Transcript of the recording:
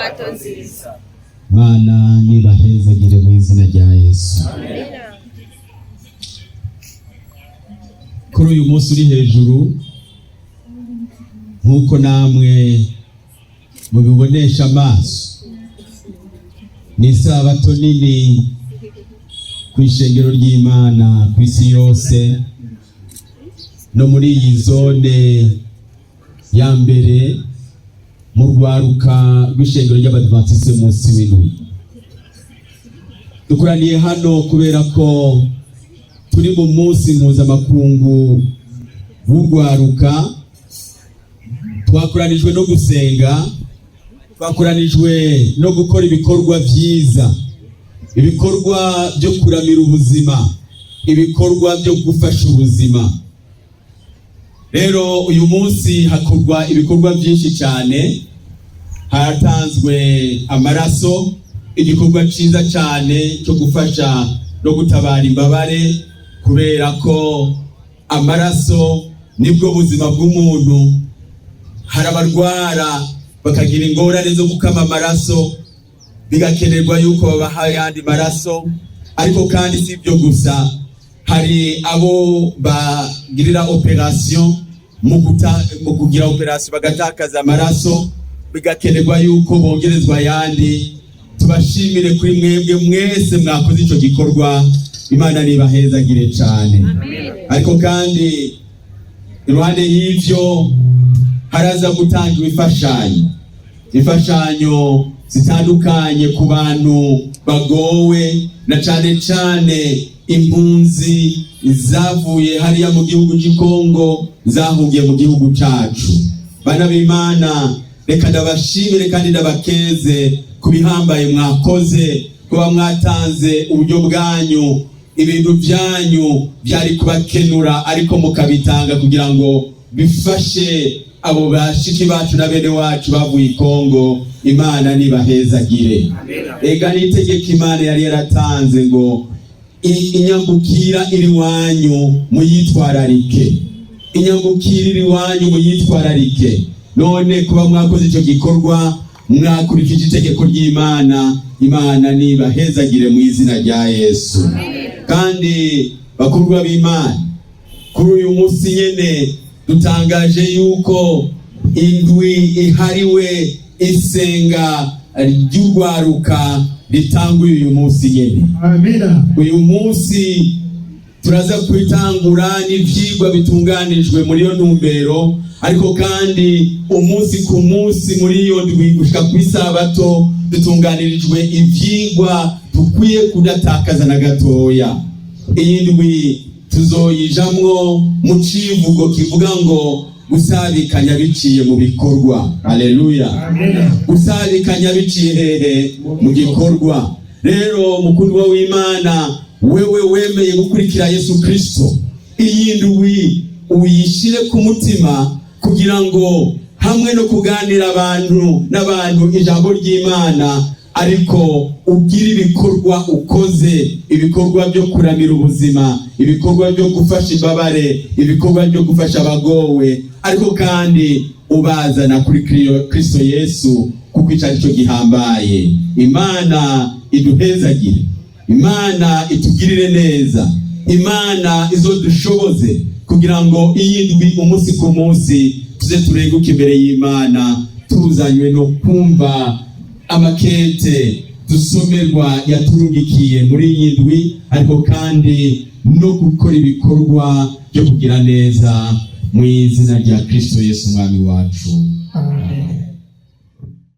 isabato nziza. Mana nibahezagire mu izina rya Yesu. Kuri uyu munsi uri hejuru, nkuko namwe mubibonesha amaso, ni isabato nini ku ishengero ry'Imana ku isi yose, no muri iyi zone ya mbere mu rwaruka rw'ishengero ry'Abadiventiste munsi w'indwi. Dukoraniye hano kubera ko turi mu munsi mpuzamakungu w'urwaruka. Twakoranijwe no gusenga, twakoranijwe no gukora ibikorwa byiza, ibikorwa byo kuramira ubuzima, ibikorwa byo gufasha ubuzima. Rero uyu munsi hakorwa ibikorwa byinshi cyane. Haratanzwe amaraso, igikorwa cyiza cyane cyo gufasha no gutabara imbabare, kubera ko amaraso nibwo buzima bw'umuntu. Hari abarwara bakagira ingorane zo gukama amaraso, bigakenerwa yuko babaha ayandi maraso. Ariko kandi si ibyo gusa, hari abo bagirira operation mu kugira operation bagatakaza amaraso, bigakenerwa yuko bongerezwa ayandi. Tubashimire kuri mwebwe mwese mwakoze icyo gikorwa. Imana nibahezagire cyane. Ariko kandi iruhande y'ivyo haraza gutanga imfashanyo zitandukanye ku bantu bagowe, na cyane cyane impunzi zavuye hariya mu gihugu cy'Kongo zahungiye mu gihugu cyacu. Bana b'Imana, reka ndabashimire kandi ndabakeze kubihambaye mwakoze, kuba mwatanze uburyo bwanyu, ibintu byanyu byari kubakenura ariko mukabitanga kugira ngo bifashe abo bashiki bacu na bene wacu bavuye i Kongo. Imana nibahezagire. Ega nitegeka Imana yari yaratanze ngo inyambukira iri wanyu muyitwararike, inyambukira iri wanyu muyitwararike. None kuba mwakoze icyo gikorwa, mwakurikije itegeko ry'Imana, Imana nibahezagire mu izina rya Yesu. Kandi bakundwa b'Imana, kuri uyu munsi nyene dutangaje yuko indwi ihariwe isenga ry'urwaruka ritanguye uyu munsi nyene. Amina. Uyu munsi turaza kwitangura n'ivyigwa bitunganijwe muri iyo ntumbero, ariko kandi umunsi ku munsi muri iyo ndwi gushika ku isabato dutunganirijwe ivyigwa dukwiye kudatakaza na gatoya. Iyi ndwi tuzoyijamwo mu civugo kivuga ngo gusabikanya biciye mu bikorwa. Haleluya. Gusabikanya biciye hehe? Mu gikorwa. Rero mukundwa w'Imana, wewe wemeye gukurikira Yesu Kristo, iyi ndwi uyishire ku mutima kugira ngo hamwe no kuganira n'abantu ijambo ry'Imana, ariko ugira ibikorwa ukoze, ibikorwa byo kuramira ubuzima, ibikorwa byo gufasha imbabare, ibikorwa byo gufasha abagowe, ariko kandi ubazana kuri Kristo Yesu, kuko icyo ari cyo gihambaye. Imana iduhezagire, Imana itugirire neza, Imana izodushoboze kugira ngo iyi ndwi umunsi ku munsi tuze turenguke imbere y'Imana, tuzanywe no kumva amakete dusomerwa yaturungikiye muri iyi ndwi, ariko kandi no gukora ibikorwa byo kugira neza mu izina rya Kristo Yesu Mwami wacu. Amen.